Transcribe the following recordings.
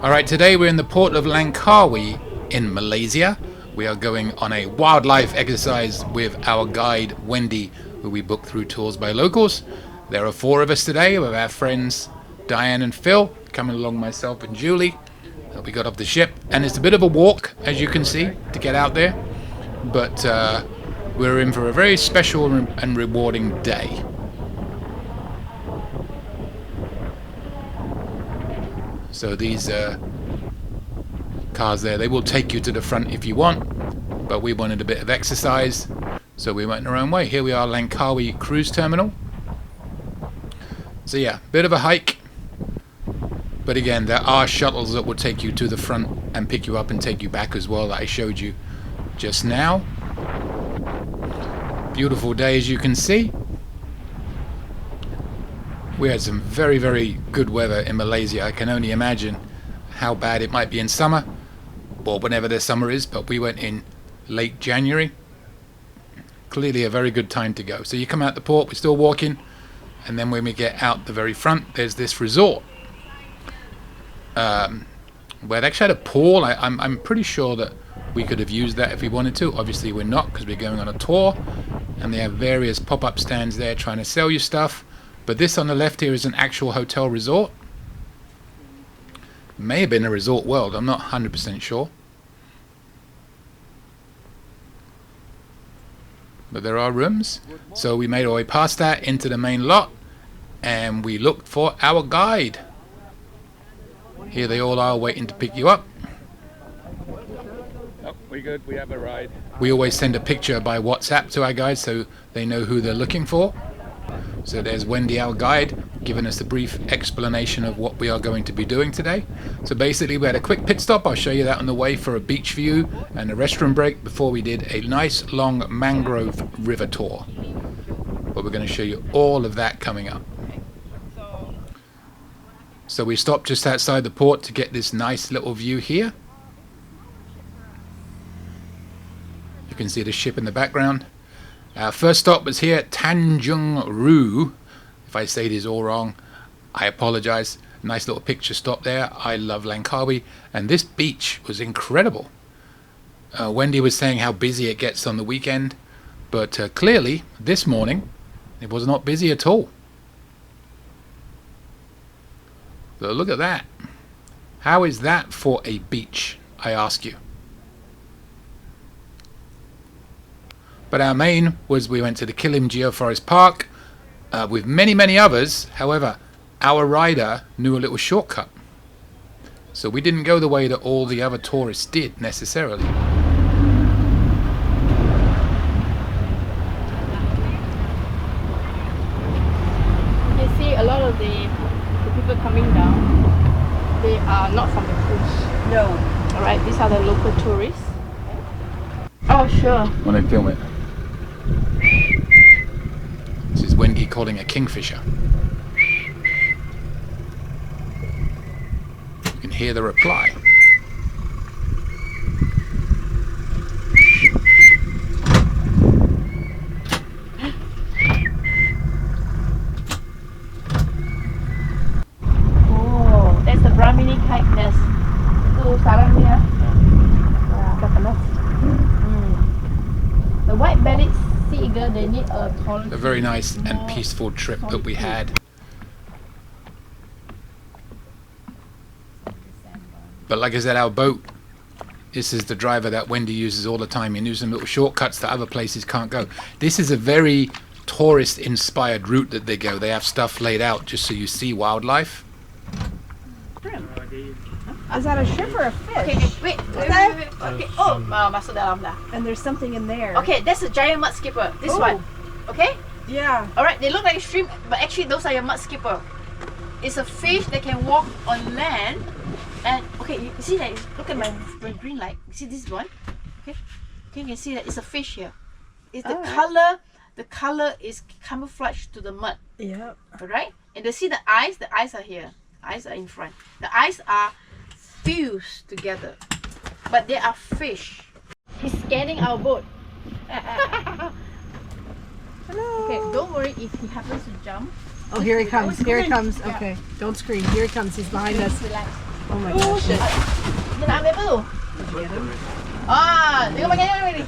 Alright, today we're in the port of Langkawi in Malaysia. We are going on a wildlife exercise with our guide Wendy, who we booked through Tours by Locals. There are 4 of us today with our friends Diane and Phil, coming along myself and Julie. We got off the ship, and it's a bit of a walk, as you can see, to get out there. But we're in for a very special and rewarding day. So these cars there, they will take you to the front if you want, but we wanted a bit of exercise, so we went our own way. Here we are, Langkawi Cruise Terminal. So yeah, bit of a hike, but again, there are shuttles that will take you to the front and pick you up and take you back as well, that I showed you just now. Beautiful day, as you can see. We had some very, very good weather in Malaysia. I can only imagine how bad it might be in summer, or whenever the summer is, but we went in late January. Clearly a very good time to go. So you come out the port, we're still walking, and then when we get out the very front, there's this resort where they actually had a pool. I'm pretty sure that we could have used that if we wanted to. Obviously we're not, because we're going on a tour, and they have various pop-up stands there trying to sell you stuff. But this on the left here is an actual hotel resort. May have been a Resort World, I'm not 100% sure. But there are rooms. So we made our way past that into the main lot, and we looked for our guide. Here they all are waiting to pick you up. Oh, we good, we have a ride. We always send a picture by WhatsApp to our guides so they know who they're looking for. So there's Wendy, our guide, giving us a brief explanation of what we are going to be doing today. So basically we had a quick pit stop, I'll show you that on the way, for a beach view and a restroom break before we did a nice long mangrove river tour. But we're going to show you all of that coming up. So we stopped just outside the port to get this nice little view here. You can see the ship in the background. Our first stop was here at Tanjung Ru. If I say this all wrong, I apologize. Nice little picture stop there. I love Langkawi, and this beach was incredible. Wendy was saying how busy it gets on the weekend, but clearly this morning it was not busy at all. So look at that. How is that for a beach, I ask you? But our main was we went to the Kilim Geoforest Park with many others. However, our rider knew a little shortcut. So we didn't go the way that all the other tourists did necessarily. You see a lot of the people coming down, they are not from the cruise. No. Alright, these are the local tourists. Oh, sure. When I film it. This is Wendy calling a kingfisher. You can hear the reply. Oh, that's the Brahmini kite nest. So, sarang niya. Coconut. The white-bellied sea eagle, they need a taller. A very nice and peaceful trip that we had. But like I said, our boat, this is the driver that Wendy uses all the time. He knows some little shortcuts that other places can't go. This is a very tourist-inspired route that they go. They have stuff laid out just so you see wildlife. Is that a shrimp or a fish? Okay, wait. Okay. Oh, masuk dalam dah. And there's something in there. Okay, that's a giant mud skipper. This one. Okay? Yeah. Alright, they look like shrimp, but actually those are your mud skipper. It's a fish that can walk on land. And okay, you see that? Look at my green light. You see this one? Okay, you can see that it's a fish here. It's the color. The color is camouflaged to the mud. Yeah. Alright, and you see the eyes. The eyes are here. The eyes are in front. The eyes are fused together, but they are fish. He's scanning our boat. Hello. Okay, don't worry if he happens to jump. Oh, here he comes. Here he comes. Okay, don't scream. Here he comes. He's behind us. Relax. Oh my gosh. Dia nak ambil apa tu? Tengok bagian ni.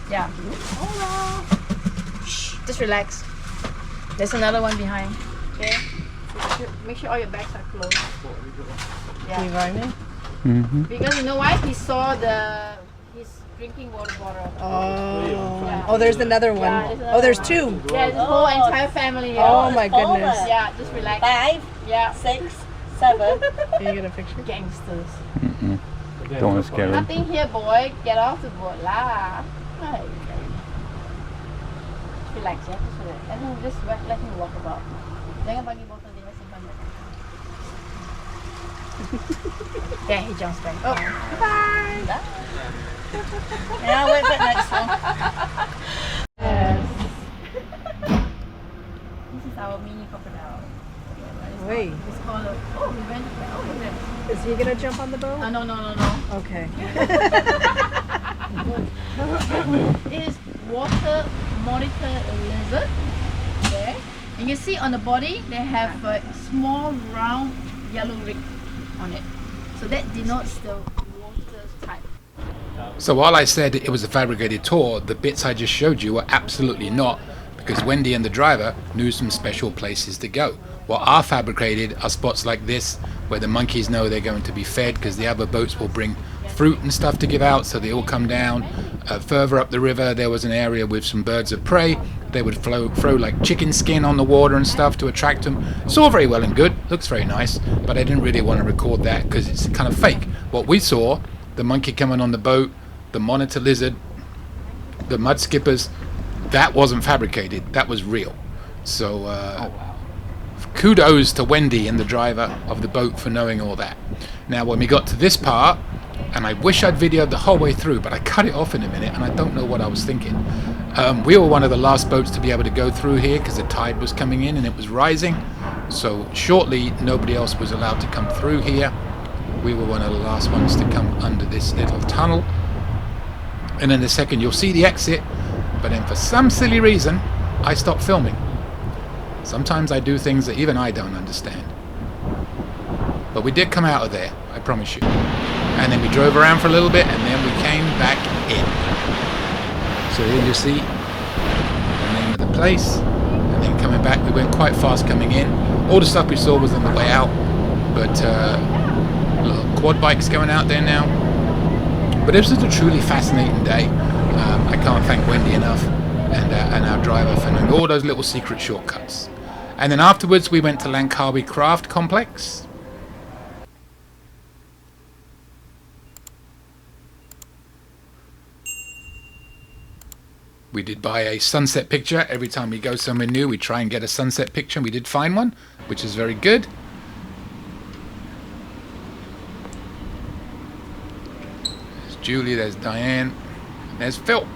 Yeah. Shh, just relax. There's another one behind. Okay. Make sure all your bags are closed. Yeah. Because you know why? He saw his drinking water bottle. Oh. Oh, there's another one. Yeah, Oh, there's two. Yeah, the whole entire family here. Oh my goodness. Yeah, just relax. 5, Yeah. 6, 7. Can you get a picture? Gangsters. Don't want to scare him. Nothing here, boy. Get off the boat lah. Right. Relax, yeah. Just relax. And then just let him walk about. Jangan bagi botol dia simpan dia. Okay, he jumps back. Oh, bye. Yeah, wait for the next one. Yes. This is our mini crocodile. Wait. It's called a. Oh, we went. Oh, look at that. Is he gonna jump on the boat? No. Okay. It is water monitor lizard. There. And you see on the body they have a small round yellow ring on it. So that denotes the water type. So while I said it was a fabricated tour, the bits I just showed you were absolutely not, because Wendy and the driver knew some special places to go. What are fabricated are spots like this, where the monkeys know they're going to be fed, because the other boats will bring fruit and stuff to give out, so they all come down. Further up the river there was an area with some birds of prey. They would throw like chicken skin on the water and stuff to attract them. It's all very well and good, looks very nice, but I didn't really want to record that because it's kind of fake. What we saw, the monkey coming on the boat, the monitor lizard, the mud skippers, that wasn't fabricated, that was real. So kudos to Wendy and the driver of the boat for knowing all that. Now when we got to this part, and I wish I'd videoed the whole way through, but I cut it off in a minute and I don't know what I was thinking. We were one of the last boats to be able to go through here because the tide was coming in and it was rising. So shortly nobody else was allowed to come through here. We were one of the last ones to come under this little tunnel. And in a second you'll see the exit, but then for some silly reason I stopped filming. Sometimes I do things that even I don't understand. But we did come out of there, I promise you. And then we drove around for a little bit and then we came back in. So here you see the name of the place. And then coming back, we went quite fast coming in. All the stuff we saw was on the way out. But little quad bikes going out there now. But this was a truly fascinating day. I can't thank Wendy enough and our driver for knowing all those little secret shortcuts. And then afterwards we went to Langkawi Craft Complex. We did buy a sunset picture. Every time we go somewhere new we try and get a sunset picture, and we did find one, which is very good. There's Julie, there's Diane, and there's Phil.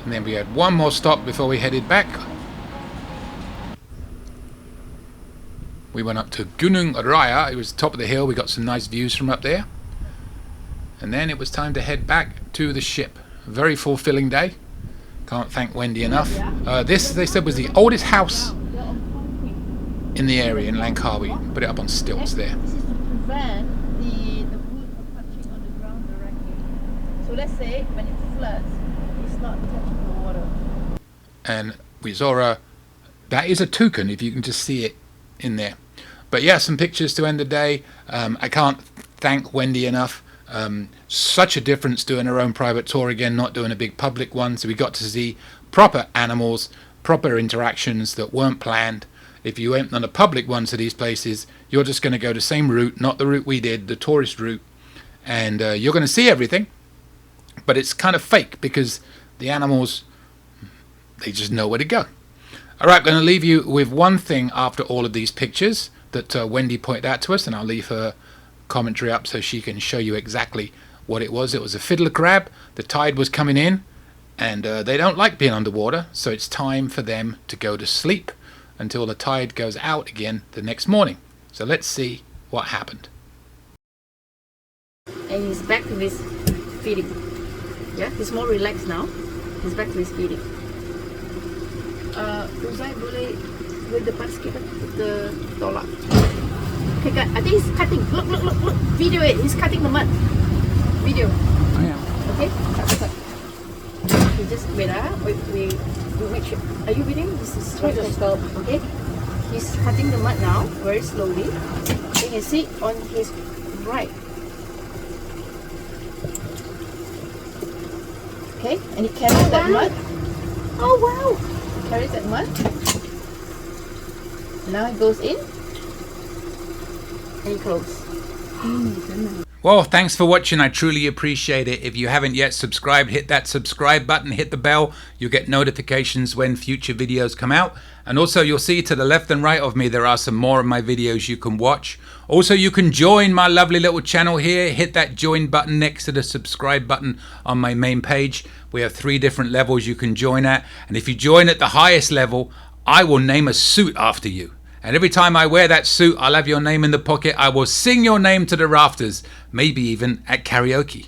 And then we had one more stop before we headed back. We went up to Gunung Raya. It was the top of the hill. We got some nice views from up there. And then it was time to head back to the ship. A very fulfilling day. Can't thank Wendy enough. This, they said, was the oldest house in the area in Langkawi. Put it up on stilts there. This is to prevent the wood from touching on the ground directly. So let's say when it floods, it's not touching the water. And we saw that is a toucan, if you can just see it in there. But yeah, some pictures to end the day. I can't thank Wendy enough. Such a difference doing her own private tour again, not doing a big public one. So we got to see proper animals, proper interactions that weren't planned. If you went on a public one to these places, you're just going to go the same route, not the route we did, the tourist route, and you're going to see everything, but it's kind of fake because the animals, they just know where to go. Alright, I'm going to leave you with one thing after all of these pictures that Wendy pointed out to us, and I'll leave her commentary up so she can show you exactly what it was. It was a fiddle crab. The tide was coming in, and they don't like being underwater, so it's time for them to go to sleep until the tide goes out again the next morning. So let's see what happened. And he's back to his feeding. Yeah, he's more relaxed now. He's back to his feeding. Uzai boleh with the basket with the tolak. Okay, guys, I think he's cutting. Look, look, look, look. Video it. He's cutting the mud. Video. Oh, yeah. Okay, cut. Okay, just wait. Wait. Make sure. Are you videoing? This is right. Okay. He's cutting the mud now, very slowly. You can see on his right. Okay, and he carries that mud. Oh wow! He carries that mud. Now he goes in and he closes. Well, thanks for watching. I truly appreciate it. If you haven't yet subscribed, hit that subscribe button, hit the bell. You'll get notifications when future videos come out. And also you'll see to the left and right of me, there are some more of my videos you can watch. Also, you can join my lovely little channel here. Hit that join button next to the subscribe button on my main page. We have 3 different levels you can join at. And if you join at the highest level, I will name a suit after you. And every time I wear that suit, I'll have your name in the pocket. I will sing your name to the rafters, maybe even at karaoke.